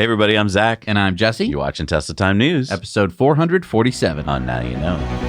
Hey everybody, I'm Zach. And I'm Jesse. You're watching Tesla Time News. Episode 447 on Now You Know.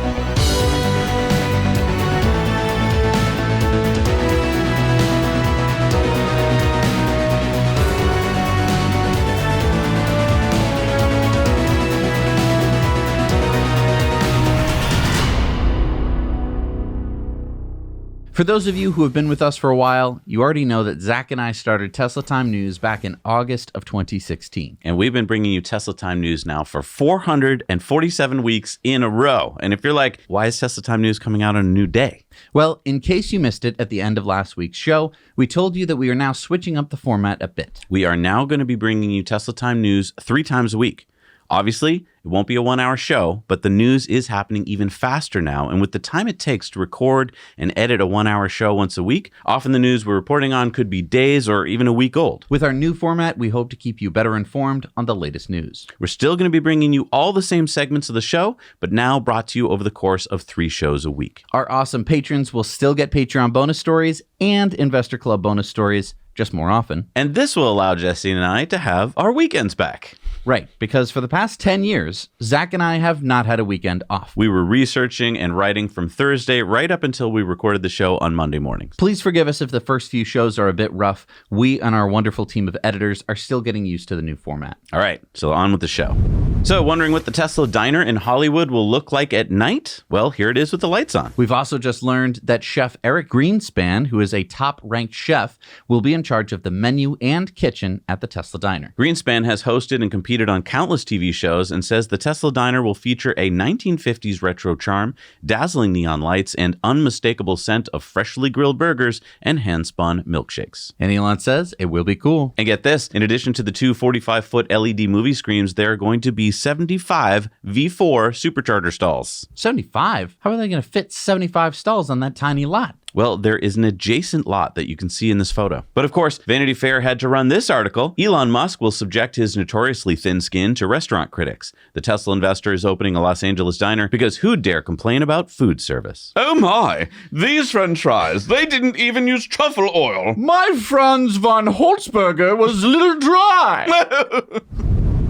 For those of you who have been with us for a while, you already know that Zach and I started Tesla Time News back in August of 2016. And we've been bringing you Tesla Time News now for 447 weeks in a row. And if you're like, why is Tesla Time News coming out on a new day? Well, in case you missed it at the end of last week's show, we told you that we are now switching up the format a bit. We are now going to be bringing you Tesla Time News 3 times a week. Obviously, it won't be a 1-hour show, but the news is happening even faster now. And with the time it takes to record and edit a 1-hour show once a week, often the news we're reporting on could be days or even a week old. With our new format, we hope to keep you better informed on the latest news. We're still going to be bringing you all the same segments of the show, but now brought to you over the course of 3 shows a week. Our awesome patrons will still get Patreon bonus stories and Investor Club bonus stories, just more often. And this will allow Jesse and I to have our weekends back. Right, because for the past 10 years, Zach and I have not had a weekend off. We were researching and writing from Thursday right up until we recorded the show on Monday mornings. Please forgive us if the first few shows are a bit rough. We and our wonderful team of editors are still getting used to the new format. All right, so on with the show. So, wondering what the Tesla diner in Hollywood will look like at night? Well, here it is with the lights on. We've also just learned that Chef Eric Greenspan, who is a top-ranked chef, will be in charge of the menu and kitchen at the Tesla diner. Greenspan has hosted and competed on countless TV shows and says the Tesla diner will feature a 1950s retro charm, dazzling neon lights, and unmistakable scent of freshly grilled burgers and hand-spun milkshakes. And Elon says it will be cool. And get this, in addition to the 2 45-foot LED movie screens, there are going to be 75 V4 Supercharger stalls. 75? How are they going to fit 75 stalls on that tiny lot? Well, there is an adjacent lot that you can see in this photo. But of course, Vanity Fair had to run this article. Elon Musk will subject his notoriously thin skin to restaurant critics. The Tesla investor is opening a Los Angeles diner because who'd dare complain about food service? Oh my, these french fries, they didn't even use truffle oil. My Franz von Holzberger was a little dry.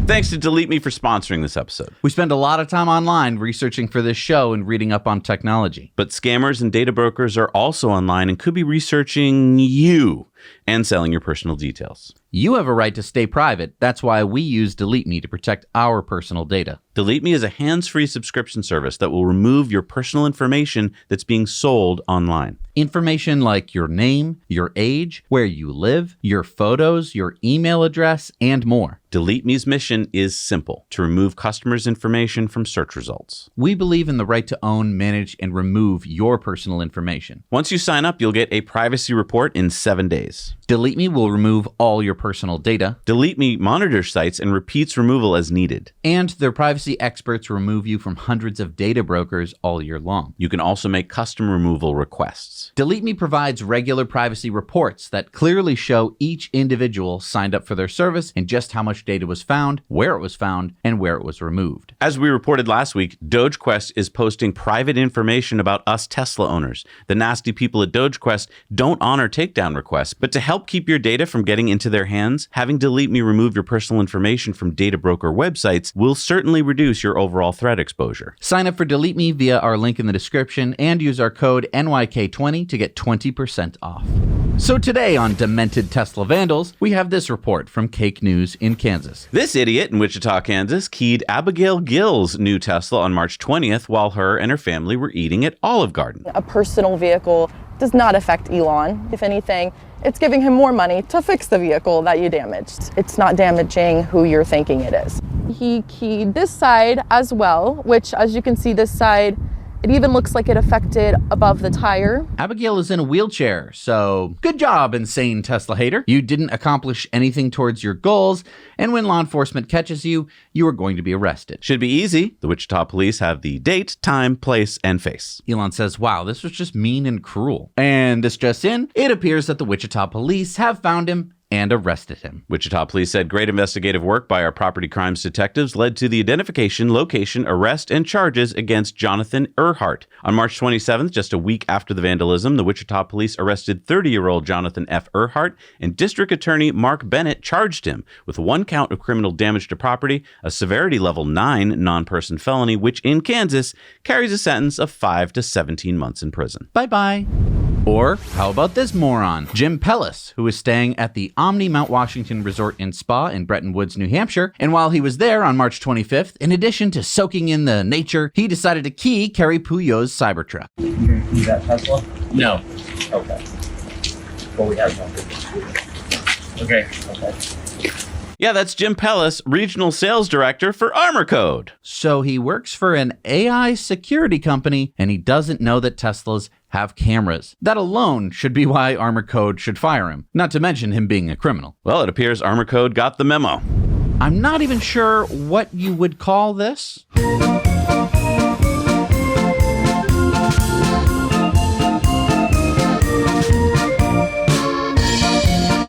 Thanks to DeleteMe for sponsoring this episode. We spend a lot of time online researching for this show and reading up on technology. But scammers and data brokers are also online and could be researching you and selling your personal details. You have a right to stay private. That's why we use DeleteMe to protect our personal data. DeleteMe is a hands-free subscription service that will remove your personal information that's being sold online. Information like your name, your age, where you live, your photos, your email address, and more. DeleteMe's mission is simple: to remove customers' information from search results. We believe in the right to own, manage, and remove your personal information. Once you sign up, you'll get a privacy report in 7 days. DeleteMe will remove all your personal data. DeleteMe monitors sites and repeats removal as needed. And their privacy experts remove you from hundreds of data brokers all year long. You can also make custom removal requests. DeleteMe provides regular privacy reports that clearly show each individual signed up for their service and just how much data was found, where it was found, and where it was removed. As we reported last week, DogeQuest is posting private information about us Tesla owners. The nasty people at DogeQuest don't honor takedown requests, but to help keep your data from getting into their hands, having DeleteMe remove your personal information from data broker websites will certainly reduce your overall threat exposure. Sign up for DeleteMe via our link in the description and use our code NYK20 to get 20% off. So today on Demented Tesla Vandals, we have this report from Cake News in Kansas. This idiot in Wichita, Kansas, keyed Abigail Gill's new Tesla on March 20th while her and her family were eating at Olive Garden. A personal vehicle does not affect Elon. If anything, it's giving him more money to fix the vehicle that you damaged. It's not damaging who you're thinking it is. He keyed this side as well, which, as you can see, this side, it even looks like it affected above the tire. Abigail is in a wheelchair, so good job, insane Tesla hater. You didn't accomplish anything towards your goals, and when law enforcement catches you, you are going to be arrested. Should be easy. The Wichita police have the date, time, place, and face. Elon says, wow, this was just mean and cruel. And this just in, it appears that the Wichita police have found him and arrested him. Wichita police said great investigative work by our property crimes detectives led to the identification, location, arrest, and charges against Jonathan Earhart. On March 27th, just a week after the vandalism, the Wichita police arrested 30-year-old Jonathan F. Earhart, and District Attorney Mark Bennett charged him with 1 count of criminal damage to property, a severity level 9 non-person felony, which in Kansas carries a sentence of 5 to 17 months in prison. Bye-bye. Or how about this moron, Jim Pellis, who was staying at the Omni Mount Washington Resort and Spa in Bretton Woods, New Hampshire, and while he was there on March 25th, in addition to soaking in the nature, he decided to key Kerry Puyo's Cybertruck. You gonna key that Tesla? No. Okay. Well, we have one. Okay. Yeah, that's Jim Pellis, Regional Sales Director for Armor Code. So he works for an AI security company, and he doesn't know that Teslas have cameras. That alone should be why Armor Code should fire him, not to mention him being a criminal. Well, it appears Armor Code got the memo. I'm not even sure what you would call this.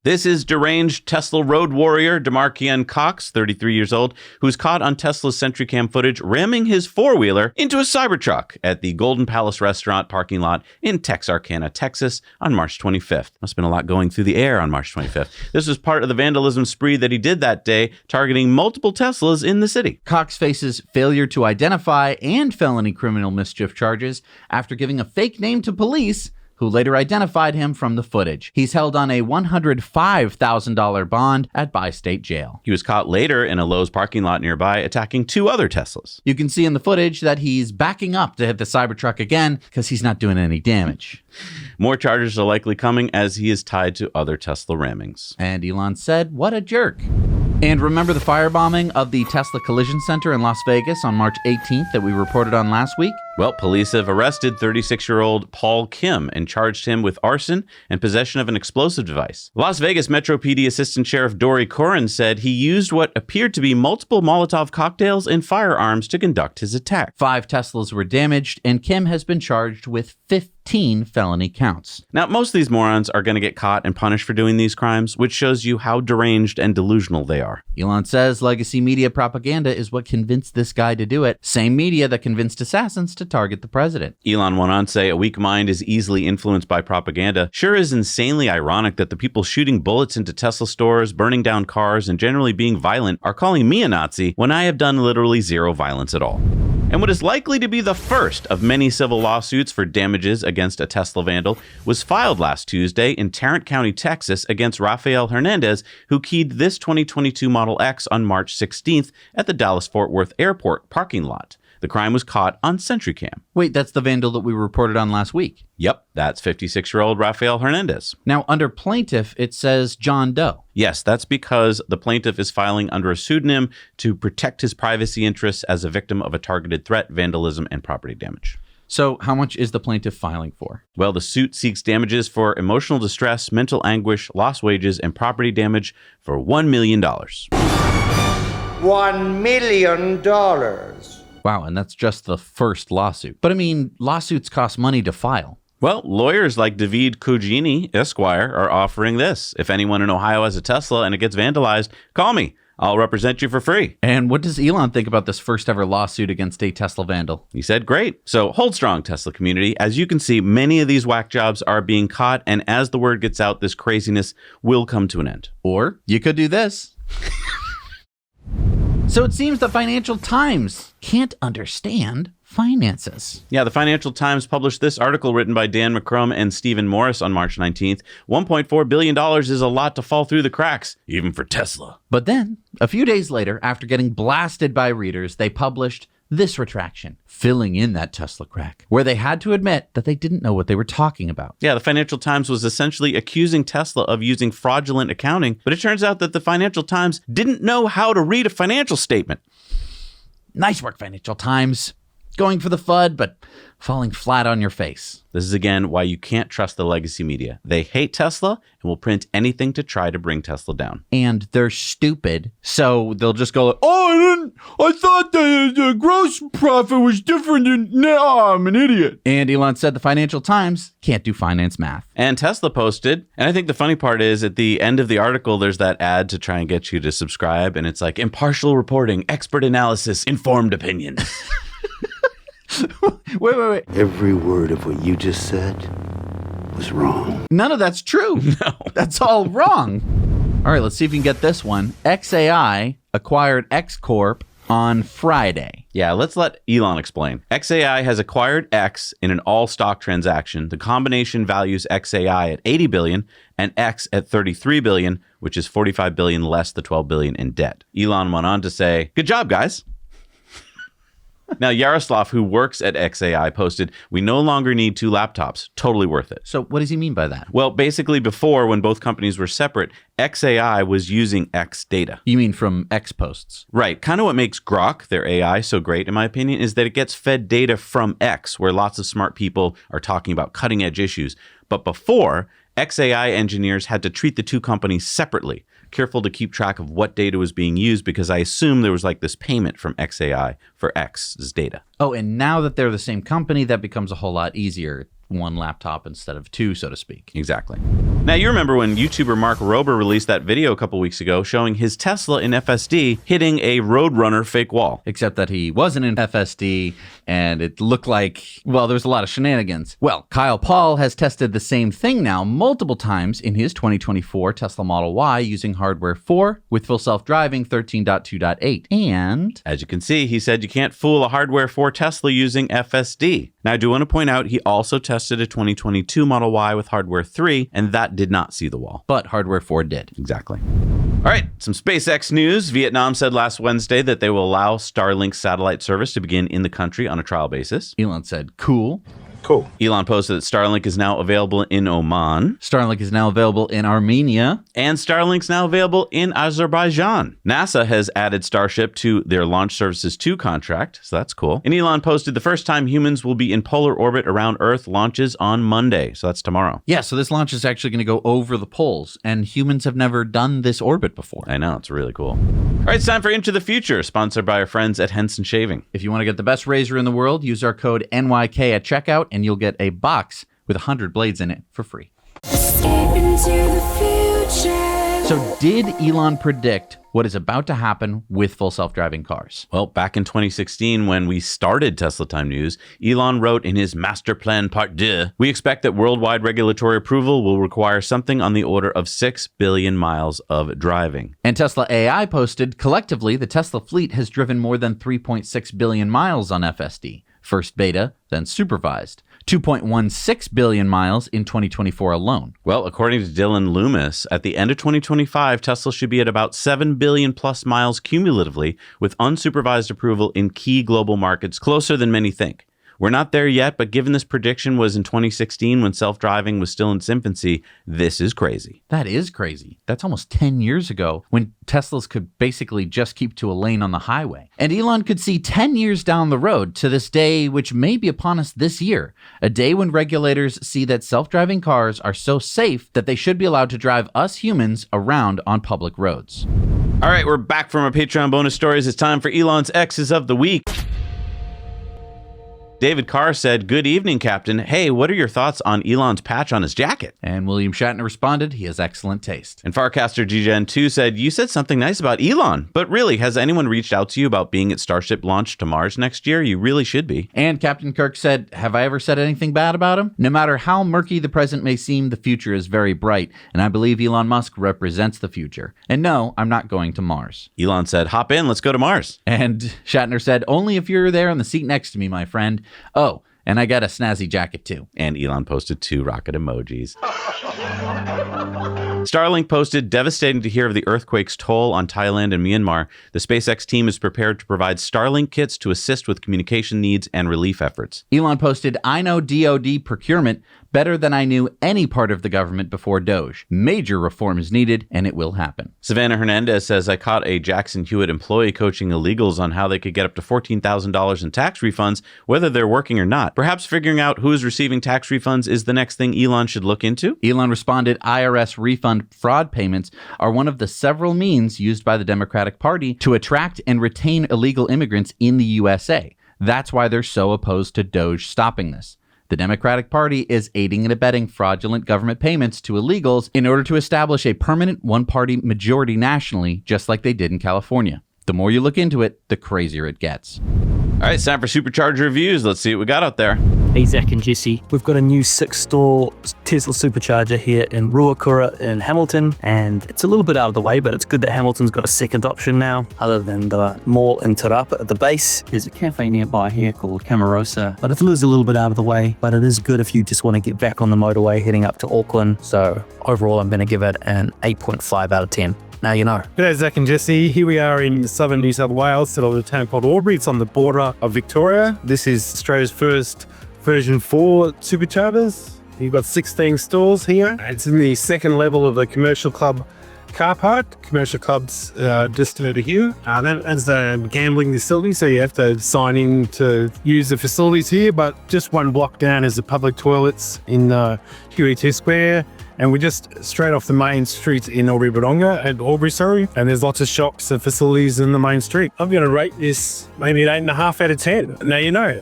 This is deranged Tesla road warrior DeMarkian Cox, 33 years old, who's caught on Tesla's SentryCam footage ramming his four-wheeler into a Cybertruck at the Golden Palace restaurant parking lot in Texarkana, Texas on March 25th. Must have been a lot going through the air on March 25th. This was part of the vandalism spree that he did that day, targeting multiple Teslas in the city. Cox faces failure to identify and felony criminal mischief charges after giving a fake name to police, who later identified him from the footage. He's held on a $105,000 bond at Bi-State Jail. He was caught later in a Lowe's parking lot nearby attacking 2 other Teslas. You can see in the footage that he's backing up to hit the Cybertruck again because he's not doing any damage. More charges are likely coming as he is tied to other Tesla rammings. And Elon said, what a jerk. And remember the firebombing of the Tesla Collision Center in Las Vegas on March 18th that we reported on last week? Well, police have arrested 36-year-old Paul Kim and charged him with arson and possession of an explosive device. Las Vegas Metro PD Assistant Sheriff Dory Corrin said he used what appeared to be multiple Molotov cocktails and firearms to conduct his attack. 5 Teslas were damaged, and Kim has been charged with 15 felony counts. Now, most of these morons are going to get caught and punished for doing these crimes, which shows you how deranged and delusional they are. Elon says legacy media propaganda is what convinced this guy to do it. Same media that convinced assassins to target the president. Elon went on to say a weak mind is easily influenced by propaganda. Sure is insanely ironic that the people shooting bullets into Tesla stores, burning down cars, and generally being violent are calling me a Nazi when I have done literally zero violence at all. And what is likely to be the first of many civil lawsuits for damages against a Tesla vandal was filed last Tuesday in Tarrant County, Texas, against Rafael Hernandez, who keyed this 2022 Model X on March 16th at the Dallas-Fort Worth Airport parking lot. The crime was caught on SentryCam. Wait, that's the vandal that we reported on last week. Yep, that's 56-year-old Rafael Hernandez. Now, under plaintiff, it says John Doe. Yes, that's because the plaintiff is filing under a pseudonym to protect his privacy interests as a victim of a targeted threat, vandalism, and property damage. So how much is the plaintiff filing for? Well, the suit seeks damages for emotional distress, mental anguish, lost wages, and property damage for $1 million. $1 million. Wow, and that's just the first lawsuit. But I mean, lawsuits cost money to file. Well, lawyers like David Cugini, Esquire, are offering this. If anyone in Ohio has a Tesla and it gets vandalized, call me. I'll represent you for free. And what does Elon think about this first ever lawsuit against a Tesla vandal? He said, great. So hold strong, Tesla community. As you can see, many of these whack jobs are being caught, and as the word gets out, this craziness will come to an end. Or you could do this. So it seems the Financial Times can't understand finances. Yeah, the Financial Times published this article written by Dan McCrum and Stephen Morris on March 19th. $1.4 billion is a lot to fall through the cracks, even for Tesla. But then, a few days later, after getting blasted by readers, they published this retraction, filling in that Tesla crack, where they had to admit that they didn't know what they were talking about. Yeah, the Financial Times was essentially accusing Tesla of using fraudulent accounting, but it turns out that the Financial Times didn't know how to read a financial statement. Nice work, Financial Times. going for the FUD, but falling flat on your face. This is, again, why you can't trust the legacy media. They hate Tesla and will print anything to try to bring Tesla down. And they're stupid, so they'll just go, oh, I thought the gross profit was different, and now I'm an idiot. And Elon said the Financial Times can't do finance math. And Tesla posted, and I think the funny part is at the end of the article, there's that ad to try and get you to subscribe, and it's like, impartial reporting, expert analysis, informed opinion. Wait. Every word of what you just said was wrong. None of that's true. No. That's all wrong. All right, let's see if we can get this one. XAI acquired X Corp on Friday. Yeah, let's let Elon explain. XAI has acquired X in an all-stock transaction. The combination values XAI at 80 billion and X at 33 billion, which is 45 billion less the 12 billion in debt. Elon went on to say, "Good job, guys." Now, Yaroslav, who works at XAI, posted, "We no longer need 2 laptops. Totally worth it." So what does he mean by that? Well, basically before, when both companies were separate, XAI was using X data. You mean from X posts? Right. Kind of what makes Grok, their AI, so great, in my opinion, is that it gets fed data from X, where lots of smart people are talking about cutting edge issues. But before, XAI engineers had to treat the two companies separately, careful to keep track of what data was being used, because I assume there was like this payment from XAI for X's data. Oh, and now that they're the same company, that becomes a whole lot easier. 1 laptop instead of 2, so to speak. Exactly. Now, you remember when YouTuber Mark Rober released that video a couple weeks ago showing his Tesla in FSD hitting a Roadrunner fake wall. Except that he wasn't in FSD, and it looked like, well, there was a lot of shenanigans. Well, Kyle Paul has tested the same thing now multiple times in his 2024 Tesla Model Y using hardware 4 with full self-driving 13.2.8. And as you can see, he said you can't fool a hardware 4 Tesla using FSD. Now, I do want to point out he also tested a 2022 Model Y with hardware 3, and that did not see the wall. But hardware 4 did. Exactly. All right, some SpaceX news. Vietnam said last Wednesday that they will allow Starlink satellite service to begin in the country on a trial basis. Elon said, cool. Cool. Elon posted that Starlink is now available in Oman. Starlink is now available in Armenia. And Starlink's now available in Azerbaijan. NASA has added Starship to their Launch Services 2 contract, so that's cool. And Elon posted the first time humans will be in polar orbit around Earth launches on Monday, so that's tomorrow. Yeah, so this launch is actually going to go over the poles, and humans have never done this orbit before. I know, it's really cool. All right, it's time for Into the Future, sponsored by our friends at Henson Shaving. If you want to get the best razor in the world, use our code NYK at checkout, and you'll get a box with 100 blades in it for free. So did Elon predict what is about to happen with full self-driving cars? Well, back in 2016, when we started Tesla Time News, Elon wrote in his Master Plan Part 2, "We expect that worldwide regulatory approval will require something on the order of 6 billion miles of driving." And Tesla AI posted, collectively, the Tesla fleet has driven more than 3.6 billion miles on FSD. First beta, then supervised. 2.16 billion miles in 2024 alone. Well, according to Dylan Loomis, at the end of 2025, Tesla should be at about 7 billion plus miles cumulatively with unsupervised approval in key global markets, closer than many think. We're not there yet, but given this prediction was in 2016 when self-driving was still in its infancy, this is crazy. That is crazy. That's almost 10 years ago when Teslas could basically just keep to a lane on the highway. And Elon could see 10 years down the road to this day, which may be upon us this year, a day when regulators see that self-driving cars are so safe that they should be allowed to drive us humans around on public roads. All right, we're back from our Patreon bonus stories. It's time for Elon's X's of the Week. David Carr said, "Good evening, Captain. Hey, what are your thoughts on Elon's patch on his jacket?" And William Shatner responded, he has excellent taste. And Farcaster GGen2 said, "You said something nice about Elon, but really, has anyone reached out to you about being at Starship launch to Mars next year? You really should be." And Captain Kirk said, have I ever said anything bad about him? No matter how murky the present may seem, the future is very bright, and I believe Elon Musk represents the future. And no, I'm not going to Mars. Elon said, "Hop in, let's go to Mars." And Shatner said, only if you're there in the seat next to me, my friend. Oh, and I got a snazzy jacket too. And Elon posted 2 rocket emojis. Starlink posted, "Devastating to hear of the earthquake's toll on Thailand and Myanmar. The SpaceX team is prepared to provide Starlink kits to assist with communication needs and relief efforts." Elon posted, I know DoD procurement, Better than I knew any part of the government before Doge. Major reform is needed, and it will happen. Savannah Hernandez says, I caught a Jackson Hewitt employee coaching illegals on how they could get up to $14,000 in tax refunds, whether they're working or not. Perhaps figuring out who is receiving tax refunds is the next thing Elon should look into? Elon responded, IRS refund fraud payments are one of the several means used by the Democratic Party to attract and retain illegal immigrants in the USA. That's why they're so opposed to Doge stopping this. The Democratic Party is aiding and abetting fraudulent government payments to illegals in order to establish a permanent one-party majority nationally, just like they did in California. The more you look into it, the crazier it gets. All right, it's time for Supercharger reviews. Let's see what we got out there. Hey, Zach and Jesse. We've got a new 6-stall Tesla Supercharger here in Ruakura in Hamilton, and it's a little bit out of the way, but it's good that Hamilton's got a second option now, other than the mall in Te Rapa at the base. There's a cafe nearby here called Camarosa, but it is a little bit out of the way, but it is good if you just want to get back on the motorway heading up to Auckland. So overall, I'm going to give it an 8.5 out of 10. Now you know. G'day, Zach and Jesse. Here we are in southern New South Wales, still at a town called Albury. It's on the border of Victoria. This is Australia's first version 4 superchargers. You've got 16 stalls here. It's in the second level of the commercial club car park. Commercial clubs just over here. That's the gambling facility, so you have to sign in to use the facilities here, but just one block down is the public toilets in QE2 Square. And we're just straight off the main street in Albury, and there's lots of shops and facilities in the main street. I'm going to rate this maybe an 8.5 out of 10. Now you know.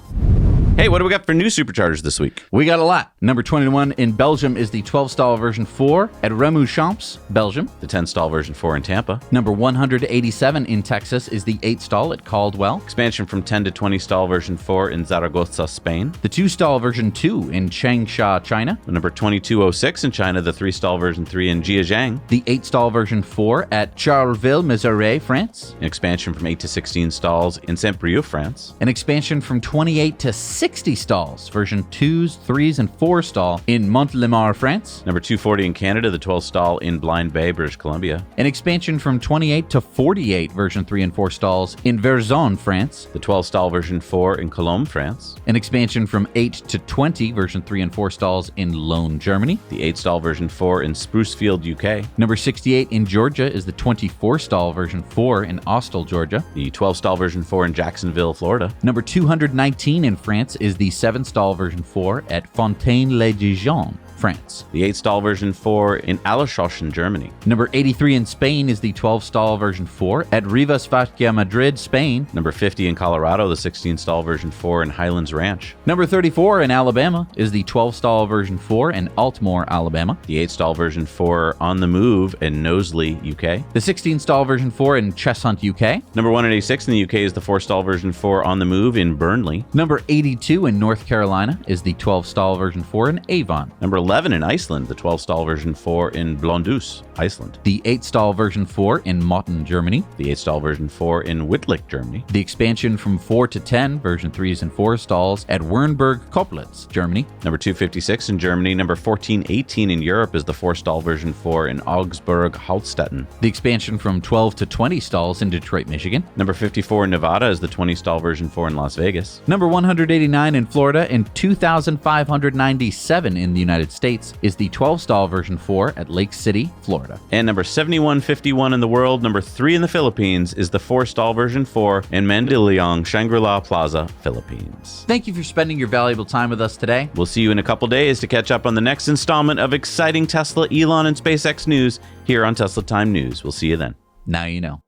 Hey, what do we got for new Superchargers this week? We got a lot. Number 21 in Belgium is the 12-stall version 4 at Remouchamps, Belgium. The 10-stall version 4 in Tampa. Number 187 in Texas is the 8-stall at Caldwell. Expansion from 10 to 20-stall version 4 in Zaragoza, Spain. The 2-stall version 2 in Changsha, China. The number 2206 in China, the 3-stall version 3 in Jiajiang. The 8-stall version 4 at Charleville, Missouri, France. An expansion from 8 to 16 stalls in Saint-Brieuc, France. An expansion from 28 to 60 stalls, version 2s, 3s, and 4 stall in Mont-Lemar, France. Number 240 in Canada, the 12 stall in Blind Bay, British Columbia. An expansion from 28 to 48, version 3 and 4 stalls in Verzon, France. The 12 stall version 4 in Cologne, France. An expansion from 8 to 20, version 3 and 4 stalls in Loan, Germany. The 8 stall version 4 in Sprucefield, UK. Number 68 in Georgia is the 24 stall version 4 in Austell, Georgia. The 12 stall version 4 in Jacksonville, Florida. Number 219 in France is the 7-stall version 4 at Fontaine-les-Dijon, France. The 8-stall version 4 in Allershausen, Germany. Number 83 in Spain is the 12-stall version 4 at Rivas Vacia, Madrid, Spain. Number 50 in Colorado, the 16-stall version 4 in Highlands Ranch. Number 34 in Alabama is the 12-stall version 4 in Altmore, Alabama. The 8-stall version 4 on the move in Knowsley, UK. The 16-stall version 4 in Cheshunt, UK. Number 186 in the UK is the 4-stall version 4 on the move in Burnley. Number 82 in North Carolina is the 12-stall version 4 in Avon. Number 11 in Iceland, the 12-stall version 4 in Blondus, Iceland. The 8-stall version 4 in Motten, Germany. The 8-stall version 4 in Wittlich, Germany. The expansion from 4 to 10, version 3s and 4 stalls at Wernberg-Koplitz, Germany. Number 256 in Germany. Number 1418 in Europe is the 4-stall version 4 in Augsburg-Hallstetten. The expansion from 12 to 20 stalls in Detroit, Michigan. Number 54 in Nevada is the 20-stall version 4 in Las Vegas. Number 189 in Florida and 2,597 in the United States is the 12-stall version 4 at Lake City, Florida. And number 7151 in the world, number 3 in the Philippines, is the 4-stall version 4 in Mandaluyong, Shangri-La Plaza, Philippines. Thank you for spending your valuable time with us today. We'll see you in a couple days to catch up on the next installment of exciting Tesla, Elon, and SpaceX news here on Tesla Time News. We'll see you then. Now you know.